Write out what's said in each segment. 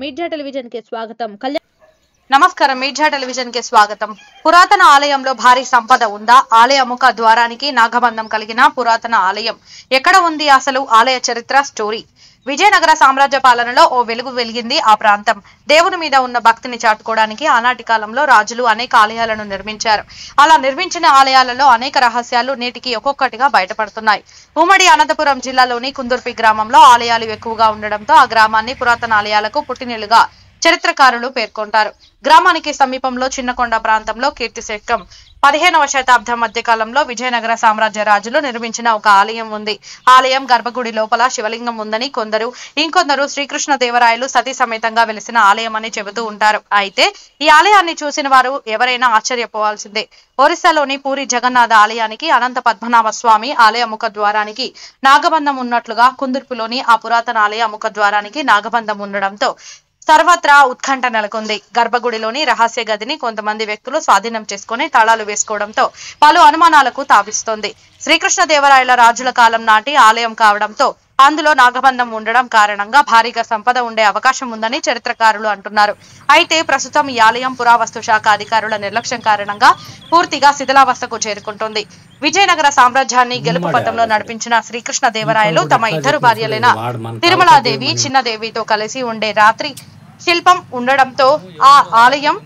Media television కి స్వాగతం. నమస్కారం. మీడియా టెలివిజన్ కి స్వాగతం. పురాతన ఆలయంలో భారీ సంపద ఉందా? ఆలయ ముఖ ద్వారానికి నాగబంధం కలిగిన పురాతన ఆలయం ఎక్కడ ఉంది? అసలు ఆలయ చరిత్ర స్టోరీ. విజయనగర సామ్రాజ్య పాలనలో ఓ వెలుగు వెలిగింది ఆ ప్రాంతం. దేవుని మీద ఉన్న భక్తిని చాటుకోవడానికి ఆనాటి కాలంలో రాజులు అనేక ఆలయాలను నిర్మించారు. అలా నిర్మించిన ఆలయాలలో అనేక రహస్యాలు నేటికి ఒక్కొక్కటిగా బయటపడుతున్నాయి. ఉమ్మడి అనంతపురం జిల్లాలోని కుందుర్పి గ్రామంలో ఆలయాలు ఎక్కువగా ఉండడంతో ఆ గ్రామాన్ని పురాతన ఆలయాలకు పుట్టినిల్లుగా చరిత్రకారులు పేర్కొంటారు. గ్రామానికి సమీపంలో చిన్నకొండ ప్రాంతంలో కీర్తిశకం 15వ శతాబ్దం మధ్య కాలంలో విజయనగర సామ్రాజ్య రాజులు నిర్మించిన ఒక ఆలయం ఉంది. ఆలయం గర్భగుడి లోపల శివలింగం ఉందని కొందరు, ఇంకొందరు శ్రీకృష్ణ దేవరాయలు సతీ సమేతంగా వెలిసిన ఆలయం అని చెబుతూ ఉంటారు. అయితే ఈ ఆలయాన్ని చూసిన వారు ఎవరైనా ఆశ్చర్యపోవాల్సిందే. ఒరిస్సాలోని పూరి జగన్నాథ ఆలయానికి అనంత పద్మనాభ స్వామి ఆలయ ముఖ ద్వారానికి నాగబంధం ఉన్నట్లుగా కుందుర్పులోని ఆ పురాతన ఆలయ ముఖ ద్వారానికి నాగబంధం ఉండడంతో సర్వత్రా ఉత్కంఠ నెలకొంది. గర్భగుడిలోని రహస్య గదిని కొంతమంది వ్యక్తులు స్వాధీనం చేసుకుని తాళాలు వేసుకోవడంతో పలు అనుమానాలకు తావిస్తోంది. శ్రీకృష్ణ దేవరాయల రాజుల కాలం నాటి ఆలయం కావడంతో అందులో నాగబంధం ఉండడం కారణంగా భారీగా సంపద ఉండే అవకాశం ఉందని చరిత్రకారులు అంటున్నారు. అయితే ప్రస్తుతం ఈ ఆలయం పురావస్తు శాఖ అధికారుల నిర్లక్ష్యం కారణంగా పూర్తిగా శిథిలావస్థకు చేరుకుంటోంది. విజయనగర సామ్రాజ్యాన్ని గెలుపు పథంలో నడిపించిన శ్రీకృష్ణ దేవరాయలు తమ ఇద్దరు భార్యలైన తిరుమలాదేవి, చిన్నదేవితో కలిసి ఉండే రాత్రి శిల్పం ఉండడంతో ఆ ఆలయం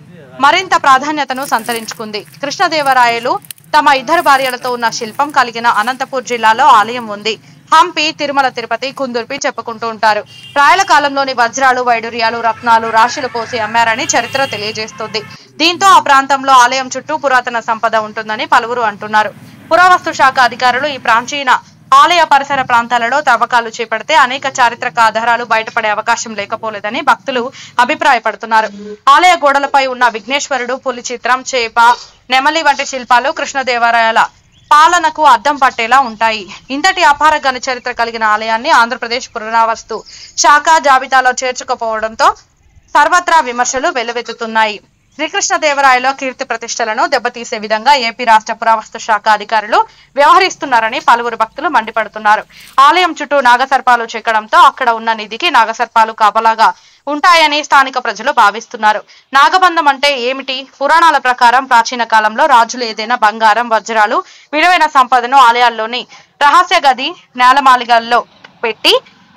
మరింత ప్రాధాన్యతను సంతరించుకుంది. కృష్ణదేవరాయలు తమ ఇద్దరు భార్యలతో ఉన్న శిల్పం కలిగిన అనంతపూర్ జిల్లాలో ఆలయం ఉంది. హంపి, తిరుమల, తిరుపతి, కుందుర్పి చెప్పుకుంటూ ఉంటారు. రాయల కాలంలోని వజ్రాలు, వైడూర్యాలు, రత్నాలు రాశులు పోసి అమ్మారని చరిత్ర తెలియజేస్తుంది. దీంతో ఆ ప్రాంతంలో ఆలయం చుట్టూ పురాతన సంపద ఉంటుందని పలువురు అంటున్నారు. పురావస్తు శాఖ అధికారులు ఈ ప్రాచీన ఆలయ పరిసర ప్రాంతాలలో తవ్వకాలు చేపడితే అనేక చారిత్రక ఆధారాలు బయటపడే అవకాశం లేకపోలేదని భక్తులు అభిప్రాయపడుతున్నారు. ఆలయ గోడలపై ఉన్న విఘ్నేశ్వరుడు, పులి చిత్రం, చేప, నెమలి వంటి శిల్పాలు కృష్ణదేవరాయల పాలనకు అద్దం పట్టేలా ఉంటాయి. ఇంతటి అపార ఘన చరిత్ర కలిగిన ఆలయాన్ని ఆంధ్రప్రదేశ్ పురావస్తు శాఖ జాబితాలో చేర్చుకోపోవడంతో సర్వత్రా విమర్శలు వెల్లువెత్తుతున్నాయి. శ్రీకృష్ణదేవరాయల కీర్తి ప్రతిష్టలను దెబ్బతీసే విధంగా ఏపీ రాష్ట్ర పురావస్తు శాఖ అధికారులు వ్యవహరిస్తున్నారని పలువురు భక్తులు మండిపడుతున్నారు. ఆలయం చుట్టూ నాగసర్పాలు చెక్కడంతో అక్కడ ఉన్న నిధికి నాగసర్పాలు కాపలాగా ఉంటాయని స్థానిక ప్రజలు భావిస్తున్నారు. నాగబంధం అంటే ఏమిటి? పురాణాల ప్రకారం ప్రాచీన కాలంలో రాజులు ఏదైనా బంగారం, వజ్రాలు, విలువైన సంపదను ఆలయాల్లోని రహస్య గది నేలమాళిగల్లో పెట్టి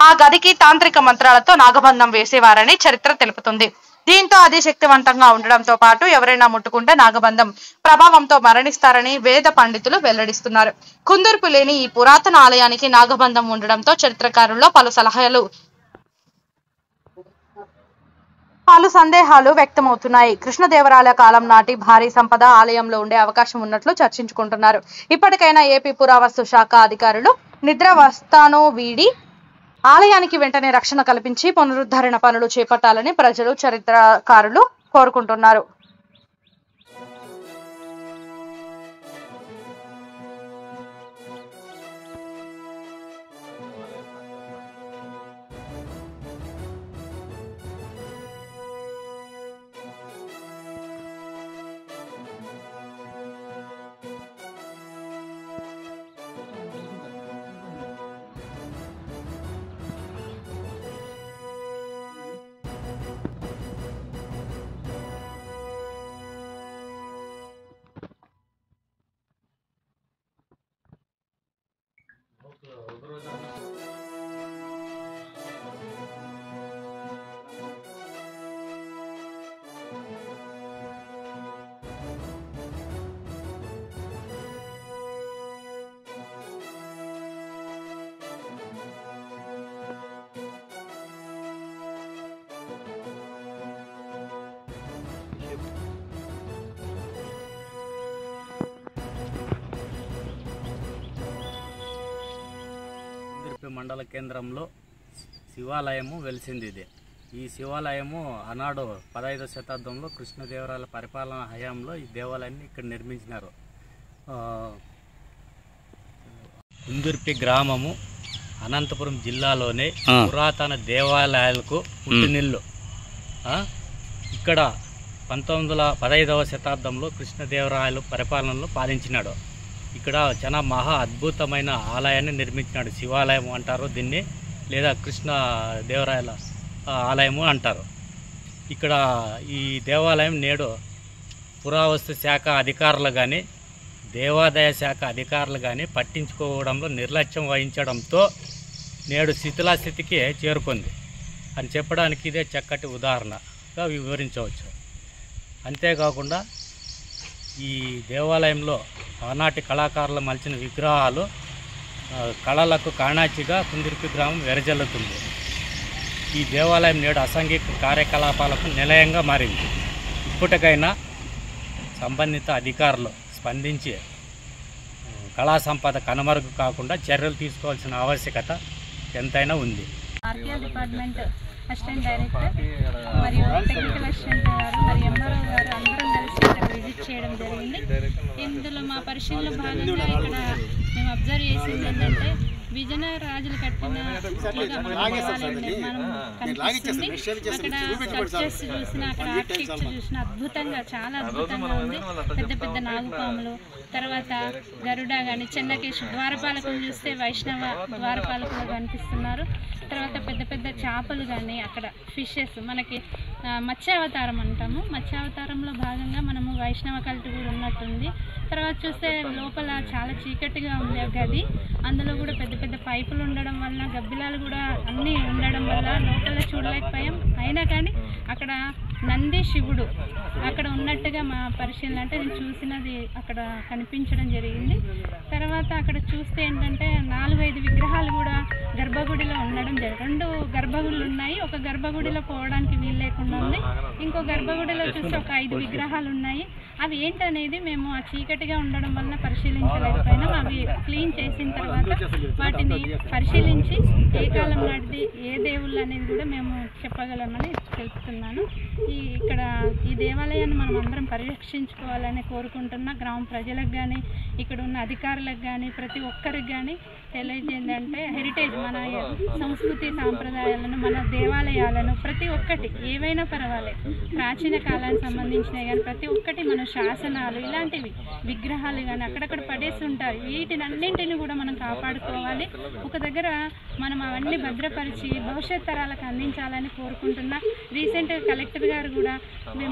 ఆ గదికి తాంత్రిక మంత్రాలతో నాగబంధం వేసేవారని చరిత్ర తెలుపుతుంది. దీంతో అది శక్తివంతంగా ఉండడంతో పాటు ఎవరైనా ముట్టుకుంటే నాగబంధం ప్రభావంతో మరణిస్తారని వేద పండితులు వెల్లడిస్తున్నారు. కుందుర్పు లేని ఈ పురాతన ఆలయానికి నాగబంధం ఉండడంతో చరిత్రకారుల్లో పలు సందేహాలు వ్యక్తమవుతున్నాయి. కృష్ణదేవరాయల కాలం నాటి భారీ సంపద ఆలయంలో ఉండే అవకాశం ఉన్నట్లు చర్చించుకుంటున్నారు. ఇప్పటికైనా ఏపీ పురావస్తు శాఖ అధికారులు నిద్రావస్థను వీడి ఆలయానికి వెంటనే రక్షణ కల్పించి పునరుద్ధరణ పనులు చేపట్టాలని ప్రజలు, చరిత్రకారులు కోరుకుంటున్నారు. మండల కేంద్రంలో శివాలయము వెలిసింది. ఈ శివాలయము ఆనాడు 15వ శతాబ్దంలో కృష్ణదేవరాయల పరిపాలన హయాంలో ఈ దేవాలయాన్ని ఇక్కడ నిర్మించినారు. కుందుర్పి గ్రామము అనంతపురం జిల్లాలోనే పురాతన దేవాలయాలకు పుట్టినిల్లు. ఇక్కడ 15వ శతాబ్దంలో కృష్ణదేవరాయలు పరిపాలనలో పాలించినాడు. ఇక్కడ చాలా మహా అద్భుతమైన ఆలయాన్ని నిర్మించినాడు. శివాలయం అంటారు దీన్ని, లేదా కృష్ణ దేవరాయల ఆలయము అంటారు. ఇక్కడ ఈ దేవాలయం నేడు పురావస్తు శాఖ అధికారులు కానీ దేవాదాయ శాఖ అధికారులు కానీ పట్టించుకోవడంలో నిర్లక్ష్యం వహించడంతో నేడు శిథిలాస్థితికి చేరుకుంది అని చెప్పడానికి ఇదే చక్కటి ఉదాహరణగా వివరించవచ్చు. అంతేకాకుండా ఈ దేవాలయంలో ఆనాటి కళాకారులు మలిచిన విగ్రహాలు కళలకు కాణాచిగా కుందిర్పి గ్రామం వెరజల్లుతుంది. ఈ దేవాలయం నేడు అసాంఘిక కార్యకలాపాలకు నిలయంగా మారింది. ఇప్పటికైనా సంబంధిత అధికారులు స్పందించి కళా సంపద కనుమరుగు కాకుండా చర్యలు తీసుకోవాల్సిన ఆవశ్యకత ఎంతైనా ఉంది. ఆర్కియాలజీ డిపార్ట్మెంట్ అసిస్టెంట్ డైరెక్టర్ మరియు టెక్నికల్ అసిస్టెంట్ గారు మరియు ఎంఆర్ఓ గారు అందరం కలిసి ఇక్కడ విజిట్ చేయడం జరిగింది. ఇందులో మా పరిశీలనలో భాగంగా ఇక్కడ మేము అబ్జర్వ్ చేసింది ఏంటంటే విజయనగర రాజులు కట్టిన దేవాలయం నిర్మాణం కనిపిస్తుంది. అక్కడ స్ట్రక్చర్స్ చూసిన, అక్కడ ఆర్కిటెక్చర్ చూసిన అద్భుతంగా, చాలా అద్భుతంగా ఉంది. పెద్ద పెద్ద నాగుపాములు, తర్వాత గరుడ కానీ, చెన్నకేశ్వర ద్వారపాలకులు చూస్తే వైష్ణవ ద్వారపాలకులు కనిపిస్తున్నారు. తర్వాత పెద్ద పెద్ద చేపలు కానీ, అక్కడ ఫిషెస్, మనకి మత్స్యావతారం అంటాము. మత్స్యావతారంలో భాగంగా మనము వైష్ణవ కల్ట్ కూడా ఉన్నట్టుంది. తర్వాత చూస్తే లోపల చాలా చీకటిగా ఉంది ఆ గది. అందులో కూడా పెద్ద పెద్ద పైపులు ఉండడం వల్ల, గబ్బిలాలు కూడా అన్నీ ఉండడం వల్ల లోపల చూడలేకపోయాం. అయినా కానీ అక్కడ నంది శివుడు అక్కడ ఉన్నట్టుగా మా పరిశీలన, అంటే నేను చూసినది అక్కడ కనిపించడం జరిగింది. తర్వాత అక్కడ చూస్తే ఏంటంటే 4-5 విగ్రహాలు కూడా గర్భగుడిలో ఉండడం జరిగింది. 2 గర్భగుడులు ఉన్నాయి. ఒక గర్భగుడిలో పోవడానికి వీలు లేకుండా ఉంది. ఇంకో గర్భగుడిలో చూస్తే ఒక 5 విగ్రహాలు ఉన్నాయి. అవి ఏంటనేది మేము ఆ చీకటిగా ఉండడం వల్ల పరిశీలించలేకపోయినాం. అవి క్లీన్ చేసిన తర్వాత వాటిని పరిశీలించి ఏ కాలం నాటిది, ఏ దేవుళ్ళు అనేది కూడా మేము చెప్పగలమని తెలుపుతున్నాను. ఇక్కడ ఈ దేవాలయాన్ని మనం అందరం పరిరక్షించుకోవాలని కోరుకుంటున్నా. గ్రామ ప్రజలకు కానీ, ఇక్కడ ఉన్న అధికారులకు కానీ, ప్రతి ఒక్కరికి కానీ తెలియజేందంటే హెరిటేజ్, మన సంస్కృతి సాంప్రదాయాలను, మన దేవాలయాలను ప్రతి ఒక్కటి ఏవైనా పర్వాలేదు, ప్రాచీన కాలానికి సంబంధించినవి కానీ ప్రతి ఒక్కటి, మన శాసనాలు ఇలాంటివి విగ్రహాలు కానీ అక్కడక్కడ పడేసి ఉంటాయి. వీటినన్నింటిని కూడా మనం కాపాడుకోవాలి. ఒక దగ్గర మనం అవన్నీ భద్రపరిచి భవిష్యత్ తరాలకు అందించాలని కోరుకుంటున్నా. రీసెంట్గా కలెక్టర్ గారు కూడా,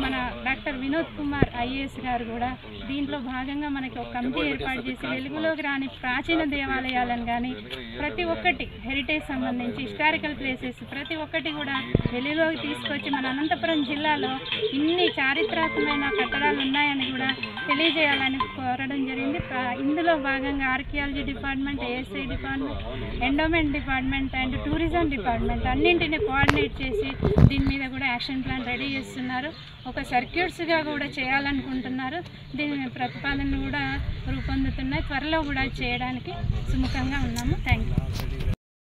మన డాక్టర్ వినోద్ కుమార్ ఐఏఎస్ గారు కూడా దీంట్లో భాగంగా మనకి ఒక కమిటీ ఏర్పాటు చేసి వెలుగులోకి రాని ప్రాచీన దేవాలయాలను కానీ ప్రతి ఒక్కటి హెరిటేజ్ సంబంధించి హిస్టారికల్ ప్లేసెస్ ప్రతి ఒక్కటి కూడా వెలుగులోకి తీసుకొచ్చి మన అనంతపురం జిల్లాలో ఇన్ని చారిత్రాత్మకమైన కట్టడాలు ఉన్నాయని కూడా తెలియజేయాలని కోరడం జరిగింది. ఇందులో భాగంగా archaeology department, ASI department, endowment department and tourism department అన్నింటినీ కోఆర్డినేట్ చేసి దీని మీద కూడా యాక్షన్ ప్లాన్ రెడీ చేస్తున్నారు. ఒక సర్క్యూట్స్గా కూడా చేయాలనుకుంటున్నారు. దీని ప్రతిపాదనలు కూడా రూపొందుతున్నాయి. త్వరలో కూడా చేయడానికి సుముఖంగా ఉన్నాము. Thank you.